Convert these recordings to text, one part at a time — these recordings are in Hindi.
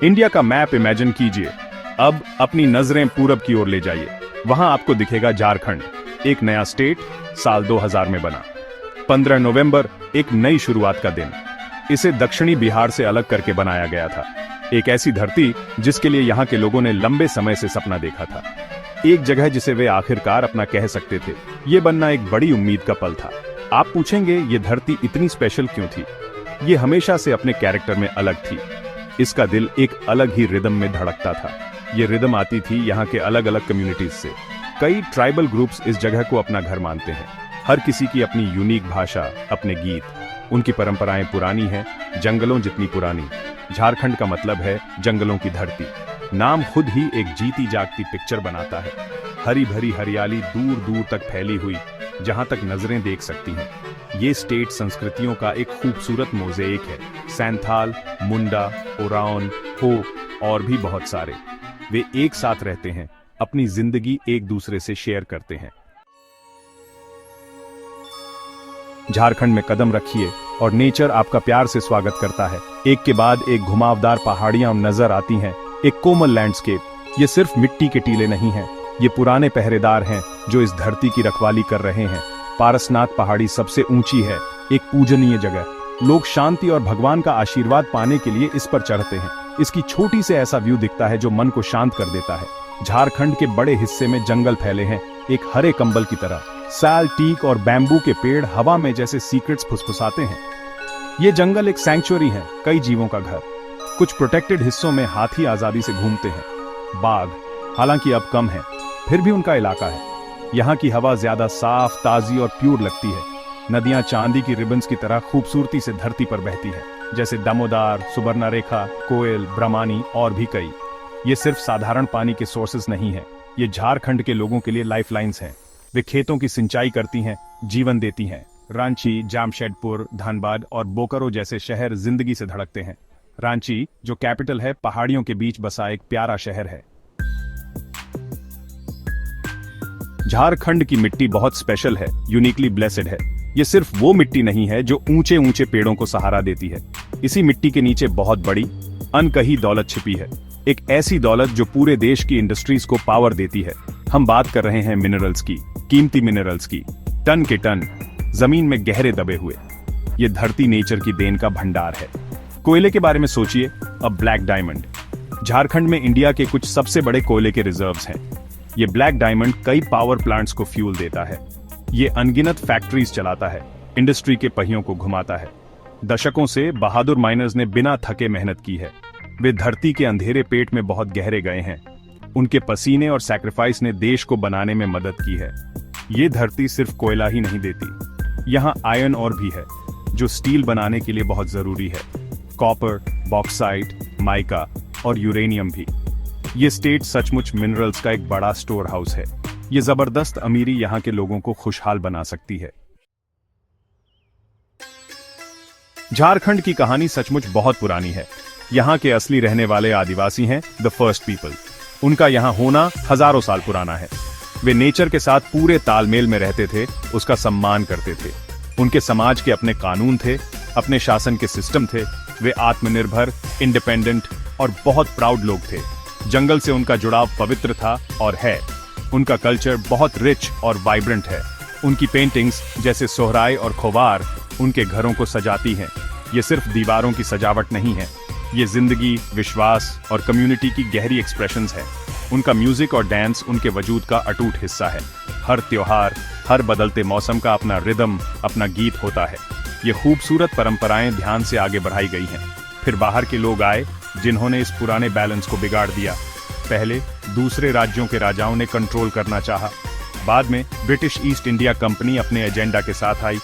इंडिया का मैप इमेजिन कीजिए। अब अपनी नजरें पूरब की ओर ले जाइए। वहां आपको दिखेगा झारखंड, एक नया स्टेट, साल 2000 में बना। 15 नवंबर, एक नई शुरुआत का दिन। इसे दक्षिणी बिहार से अलग करके बनाया गया था। एक ऐसी धरती जिसके लिए यहाँ के लोगों ने लंबे समय से सपना देखा था। एक जगह जिसे वे आखिरकार अपना कह सकते थे। ये बनना एक बड़ी उम्मीद का पल था। आप पूछेंगे, ये धरती इतनी स्पेशल क्यों थी? ये हमेशा से अपने कैरेक्टर में अलग थी। इसका दिल एक अलग ही रिदम में धड़कता था। ये रिदम आती थी यहाँ के अलग अलग कम्युनिटीज से। कई ट्राइबल ग्रुप्स इस जगह को अपना घर मानते हैं। हर किसी की अपनी यूनिक भाषा, अपने गीत। उनकी परंपराएं पुरानी हैं, जंगलों जितनी पुरानी। झारखंड का मतलब है जंगलों की धरती। नाम खुद ही एक जीती जागती पिक्चर बनाता है। हरी भरी हरियाली दूर दूर तक फैली हुई, जहां तक नजरें देख सकती हैं। ये स्टेट संस्कृतियों का एक खूबसूरत मोज़ेक है। सैंथाल, मुंडा, ओराओन, हो और भी बहुत सारे। वे एक साथ रहते हैं, अपनी जिंदगी एक दूसरे से शेयर करते हैं। झारखंड में कदम रखिए और नेचर आपका प्यार से स्वागत करता है। एक के बाद एक घुमावदार पहाड़ियां नजर आती हैं, एक कोमल लैंडस्केप। ये सिर्फ मिट्टी के टीले नहीं हैं, ये पुराने पहरेदार हैं जो इस धरती की रखवाली कर रहे हैं। पारसनाथ पहाड़ी सबसे ऊंची है, एक पूजनीय जगह। लोग शांति और भगवान का आशीर्वाद पाने के लिए इस पर चढ़ते हैं। इसकी छोटी से ऐसा व्यू दिखता है जो मन को शांत कर देता है। झारखंड के बड़े हिस्से में जंगल फैले हैं, एक हरे कंबल की तरह। साल, टीक और बैम्बू के पेड़ हवा में जैसे सीक्रेट्स फुसफुसाते हैं। ये जंगल एक सैंक्चुअरी है, कई जीवों का घर। कुछ प्रोटेक्टेड हिस्सों में हाथी आजादी से घूमते हैं। बाघ हालांकि अब कम है, फिर भी उनका इलाका है। यहाँ की हवा ज्यादा साफ, ताजी और प्यूर लगती है। नदियां चांदी की रिबन्स की तरह खूबसूरती से धरती पर बहती है, जैसे दामोदर, सुबर्णरेखा, कोयल, ब्रह्मानी और भी कई। ये सिर्फ साधारण पानी के सोर्सेज नहीं है, ये झारखंड के लोगों के लिए लाइफलाइंस हैं। वे खेतों की सिंचाई करती हैं, जीवन देती हैं। रांची, जामशेदपुर, धनबाद और बोकारो जैसे शहर जिंदगी से धड़कते हैं। रांची, जो कैपिटल है, पहाड़ियों के बीच बसा एक प्यारा शहर है। झारखंड की मिट्टी बहुत स्पेशल है, यूनिकली ब्लेसेड है। ये सिर्फ वो मिट्टी नहीं है जो ऊंचे ऊंचे पेड़ों को सहारा देती है। इसी मिट्टी के नीचे बहुत बड़ी, अनकही दौलत छिपी है। एक ऐसी दौलत जो पूरे देश की इंडस्ट्रीज को पावर देती है। हम बात कर रहे हैं मिनरल्स की, कीमती मिनरल्स की। टन के टन जमीन में गहरे दबे हुए। ये धरती नेचर की देन का भंडार है। कोयले के बारे में सोचिए, अब ब्लैक डायमंड। झारखंड में इंडिया के कुछ सबसे बड़े कोयले के रिजर्व्स हैं। ये ब्लैक डायमंड कई पावर प्लांट्स को फ्यूल देता है। ये अनगिनत फैक्ट्रीज चलाता है, इंडस्ट्री के पहियों को घुमाता है। दशकों से बहादुर माइनर्स ने बिना थके मेहनत की है। वे धरती के अंधेरे पेट में बहुत गहरे गए हैं। उनके पसीने और सैक्रिफाइस ने देश को बनाने में मदद की है। ये धरती सिर्फ कोयला ही नहीं देती, यहाँ आयरन और भी है, जो स्टील बनाने के लिए बहुत जरूरी है। कॉपर, बॉक्साइट, माइका और यूरेनियम भी। ये स्टेट सचमुच मिनरल्स का एक बड़ा स्टोर हाउस है। ये जबरदस्त अमीरी यहाँ के लोगों को खुशहाल बना सकती है। झारखंड की कहानी सचमुच बहुत पुरानी है। यहाँ के असली रहने वाले आदिवासी हैं द फर्स्ट पीपल। उनका यहाँ होना हजारों साल पुराना है। वे नेचर के साथ पूरे तालमेल में रहते थे, उसका सम्मान करते थे। उनके समाज के अपने कानून थे, अपने शासन के सिस्टम थे। वे आत्मनिर्भर, इंडिपेंडेंट और बहुत प्राउड लोग थे। जंगल से उनका जुड़ाव पवित्र था और है। उनका कल्चर बहुत रिच और वाइब्रेंट है। उनकी पेंटिंग्स जैसे सोहराय और खोवार उनके घरों को सजाती हैं। ये सिर्फ दीवारों की सजावट नहीं है, ये जिंदगी, विश्वास और कम्युनिटी की गहरी एक्सप्रेशंस है। उनका म्यूजिक और डांस उनके वजूद का अटूट हिस्सा है। हर त्योहार, हर बदलते मौसम का अपना रिदम, अपना गीत होता है। ये खूबसूरत परंपराएं ध्यान से आगे बढ़ाई गई हैं। फिर बाहर के लोग आए जिन्होंने इस पुराने बैलेंस को बिगाड़ दिया। पहले दूसरे राज्यों के राजाओं ने कंट्रोल करना चाहा। बाद में ब्रिटिश ईस्ट इंडिया कंपनी अपने एजेंडा के साथ आई।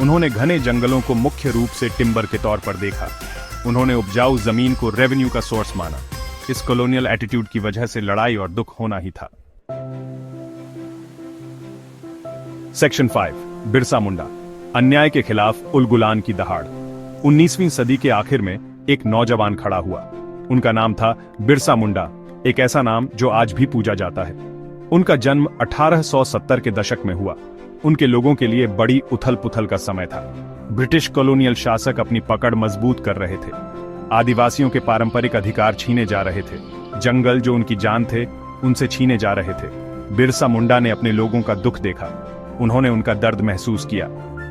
उन्होंने घने जंगलों को मुख्य रूप से टिम्बर के तौर पर देखा। उन्होंने उपजाऊ जमीन को रेवेन्यू का सोर्स माना। इस कॉलोनियल एटीट्यूड की वजह से लड़ाई और दुख होना ही था। सेक्शन 5, बिरसा मुंडा, अन्याय के खिलाफ उलगुलान की दहाड़। 19वीं सदी के आखिर में एक नौजवान खड़ा हुआ। उनका नाम था बिरसा मुंडा, एक ऐसा नाम जो आज भी पूजा जाता है। उनका जन्म 1870 के दशक में हुआ। उनके लोगों के लिए बड़ी उथल पुथल का समय था। ब्रिटिश कॉलोनियल शासक अपनी पकड़ मजबूत कर रहे थे। आदिवासियों के पारंपरिक अधिकार छीने जा रहे थे, जंगल जो उनकी जान थे उनसे छीने जा रहे थे। बिरसा मुंडा ने अपने लोगों का दुख देखा, उन्होंने उनका दर्द महसूस किया।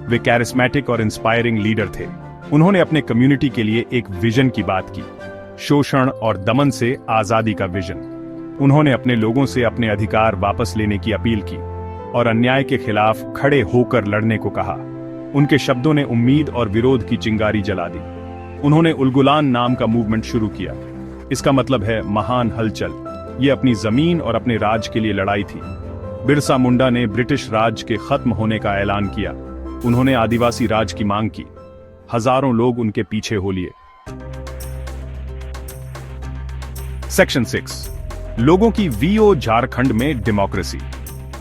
वे कैरिस्मेटिक और इंस्पायरिंग लीडर थे। उन्होंने अपने कम्युनिटी के लिए एक विजन की बात की, शोषण और दमन से आजादी का विजन। उन्होंने अपने लोगों से अपने अधिकार वापस लेने की अपील की और अन्याय के खिलाफ खड़े होकर लड़ने को कहा। उनके शब्दों ने उम्मीद और विरोध की चिंगारी जला दी। उन्होंने उलगुलान नाम का मूवमेंट शुरू किया। इसका मतलब है महान हलचल। ये अपनी जमीन और अपने राज के लिए लड़ाई थी। बिरसा मुंडा ने ब्रिटिश राज के खत्म होने का ऐलान किया। उन्होंने आदिवासी राज की मांग की। हजारों लोग उनके पीछे हो लिए। सेक्शन 6, लोगों की वीओ झारखंड में डेमोक्रेसी।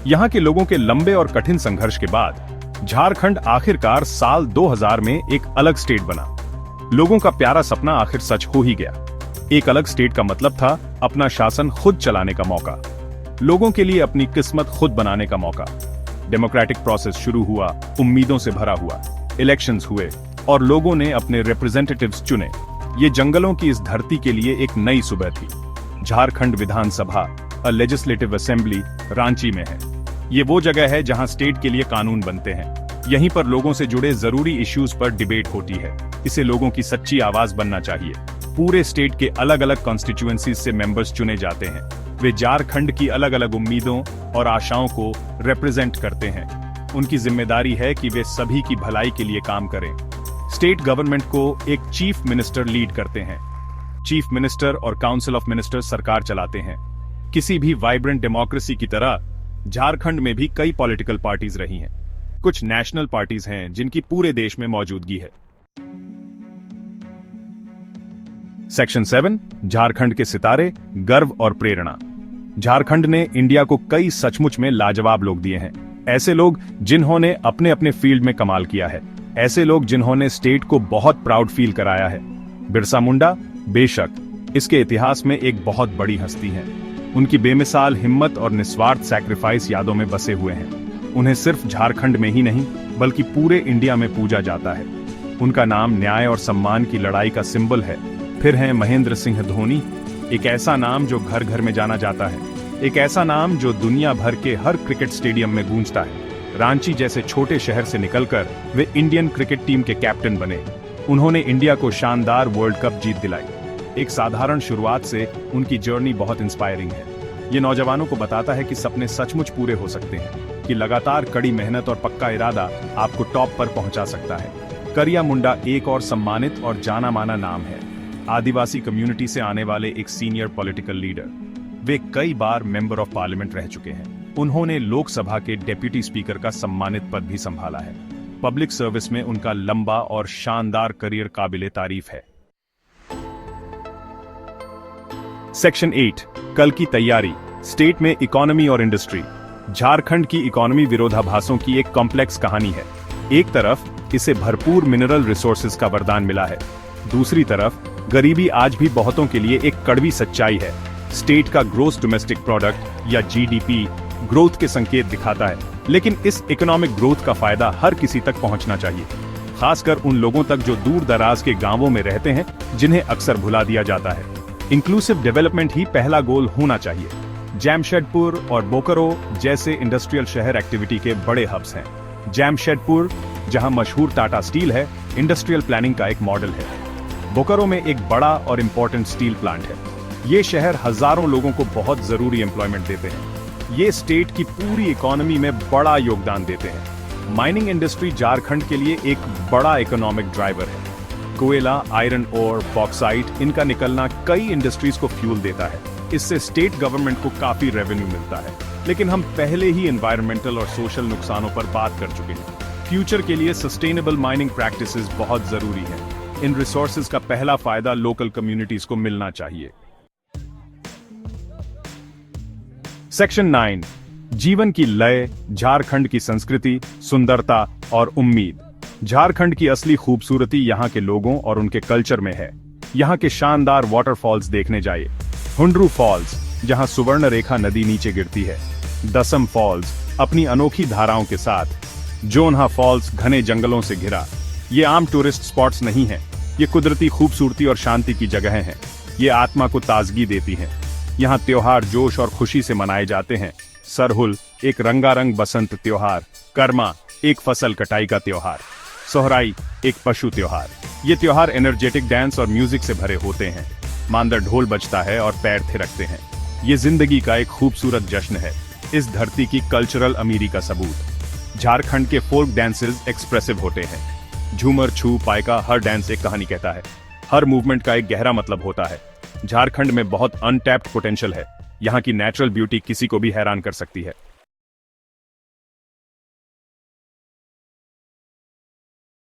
यहां के लोगों के लंबे और कठिन संघर्ष के बाद झारखंड आखिरकार साल 2000 में एक अलग स्टेट बना। लोगों का प्यारा सपना आखिर सच हो ही गया। एक अलग स्टेट का मतलब था अपना शासन खुद चलाने का मौका, लोगों के लिए अपनी किस्मत खुद बनाने का मौका। डेमोक्रेटिक प्रोसेस शुरू हुआ, उम्मीदों से भरा हुआ। इलेक्शंस हुए और लोगों ने अपने रिप्रेजेंटेटिव्स चुने। ये जंगलों की इस धरती के लिए एक नई सुबह थी। झारखंड विधानसभा, लेजिस्लेटिव असेंबली, रांची में है। ये वो जगह है जहां स्टेट के लिए कानून बनते हैं। यहीं पर लोगों से जुड़े जरूरी इश्यूज पर डिबेट होती है। इसे लोगों की सच्ची आवाज बनना चाहिए। पूरे स्टेट के अलग अलग कॉन्स्टिट्यूएंसीज से मेंबर्स चुने जाते हैं। वे झारखंड की अलग अलग उम्मीदों और आशाओं को रिप्रेजेंट करते हैं। उनकी जिम्मेदारी है कि वे सभी की भलाई के लिए काम करें। स्टेट गवर्नमेंट को एक चीफ मिनिस्टर लीड करते हैं। चीफ मिनिस्टर और काउंसिल ऑफ मिनिस्टर्स सरकार चलाते हैं। किसी भी वाइब्रेंट डेमोक्रेसी की तरह झारखंड में भी कई पॉलिटिकल पार्टीज रही हैं। कुछ नेशनल पार्टीज हैं जिनकी पूरे देश में मौजूदगी है। सेक्शन 7, झारखंड के सितारे, गर्व और प्रेरणा। झारखंड ने इंडिया को कई सचमुच में लाजवाब लोग दिए हैं। ऐसे लोग जिन्होंने अपने अपने फील्ड में कमाल किया है। ऐसे लोग जिन्होंने स्टेट को बहुत प्राउड फील कराया है। बिरसा मुंडा बेशक इसके इतिहास में एक बहुत बड़ी हस्ती है। उनकी बेमिसाल हिम्मत और निस्वार्थ सैक्रिफाइस यादों में बसे हुए हैं। उन्हें सिर्फ झारखंड में ही नहीं बल्कि पूरे इंडिया में पूजा जाता है। उनका नाम न्याय और सम्मान की लड़ाई का सिंबल है। फिर हैं महेंद्र सिंह धोनी, एक ऐसा नाम जो घर घर में जाना जाता है, एक ऐसा नाम जो दुनिया भर के हर क्रिकेट स्टेडियम में गूंजता है। रांची जैसे छोटे शहर से निकलकर वे इंडियन क्रिकेट टीम के कैप्टन बने। उन्होंने इंडिया को शानदार वर्ल्ड कप जीत दिलाई। एक साधारण शुरुआत से उनकी जर्नी बहुत इंस्पायरिंग है। ये नौजवानों को बताता है कि सपने सचमुच पूरे हो सकते हैं, कि लगातार कड़ी मेहनत और पक्का इरादा आपको टॉप पर पहुंचा सकता है। करिया मुंडा एक और सम्मानित और जाना माना नाम है। आदिवासी कम्युनिटी से आने वाले एक सीनियर पॉलिटिकल लीडर। वे कई बार मेंबर ऑफ पार्लियामेंट रह चुके हैं। उन्होंने लोकसभा के डेप्यूटी स्पीकर का सम्मानित पद भी संभाला है। पब्लिक सर्विस में उनका लंबा और शानदार करियर काबिले तारीफ है। सेक्शन 8, कल की तैयारी, स्टेट में इकोनॉमी और इंडस्ट्री। झारखंड की इकोनॉमी विरोधाभासों की एक कॉम्प्लेक्स कहानी है। एक तरफ इसे भरपूर मिनरल रिसोर्सेज का वरदान मिला है, दूसरी तरफ गरीबी आज भी बहुतों के लिए एक कड़वी सच्चाई है। स्टेट का ग्रोस डोमेस्टिक प्रोडक्ट या जीडीपी ग्रोथ के संकेत दिखाता है, लेकिन इस इकोनॉमिक ग्रोथ का फायदा हर किसी तक पहुंचना चाहिए, खासकर उन लोगों तक जो दूर दराज के गांवों में रहते हैं, जिन्हें अक्सर भुला दिया जाता है। इंक्लूसिव डेवलपमेंट ही पहला गोल होना चाहिए। जमशेदपुर और बोकारो जैसे इंडस्ट्रियल शहर एक्टिविटी के बड़े हब्स हैं। जमशेदपुर, जहां मशहूर टाटा स्टील है, इंडस्ट्रियल प्लानिंग का एक मॉडल है। बोकारो में एक बड़ा और इंपॉर्टेंट स्टील प्लांट है। ये शहर हजारों लोगों को बहुत जरूरी एम्प्लॉयमेंट देते हैं। ये स्टेट की पूरी इकोनॉमी में बड़ा योगदान देते हैं। माइनिंग इंडस्ट्री झारखंड के लिए एक बड़ा इकोनॉमिक ड्राइवर है। कोयला, आयरन ओर, बॉक्साइट, इनका निकलना कई इंडस्ट्रीज को फ्यूल देता है। इससे स्टेट गवर्नमेंट को काफी रेवेन्यू मिलता है। लेकिन हम पहले ही एनवायरमेंटल और सोशल नुकसानों पर बात कर चुके हैं। फ्यूचर के लिए सस्टेनेबल माइनिंग प्रैक्टिसेस बहुत जरूरी है। इन रिसोर्सेज का पहला फायदा लोकल कम्युनिटीज को मिलना चाहिए। सेक्शन 9, जीवन की लय, झारखंड की संस्कृति, सुंदरता और उम्मीद। झारखंड की असली खूबसूरती यहाँ के लोगों और उनके कल्चर में है। यहाँ के शानदार वाटरफॉल्स देखने जाइए। हुंड्रू फॉल्स, जहाँ सुवर्ण रेखा नदी नीचे गिरती है। दसम फॉल्स अपनी अनोखी धाराओं के साथ। जोन्हा फॉल्स घने जंगलों से घिरा। ये आम टूरिस्ट स्पॉट्स नहीं है, ये कुदरती खूबसूरती और शांति की जगह हैं। ये आत्मा को ताजगी देती हैं। यहाँ त्योहार जोश और खुशी से मनाए जाते हैं। सरहुल एक रंगारंग बसंत त्योहार, कर्मा एक फसल कटाई का त्योहार, सोहराई एक पशु त्योहार। ये त्योहार एनर्जेटिक डांस और म्यूजिक से भरे होते हैं। मांदर ढोल बजता है और पैर थिरकते हैं। ये जिंदगी का एक खूबसूरत जश्न है, इस धरती की कल्चरल अमीरी का सबूत। झारखंड के फोल्क डांसेस एक्सप्रेसिव होते हैं। झूमर, छू, पाइका, हर डांस एक कहानी कहता है। हर मूवमेंट का एक गहरा मतलब होता है। झारखंड में बहुत अनटैप्ड पोटेंशियल है। यहाँ की नेचुरल ब्यूटी किसी को भी हैरान कर सकती है।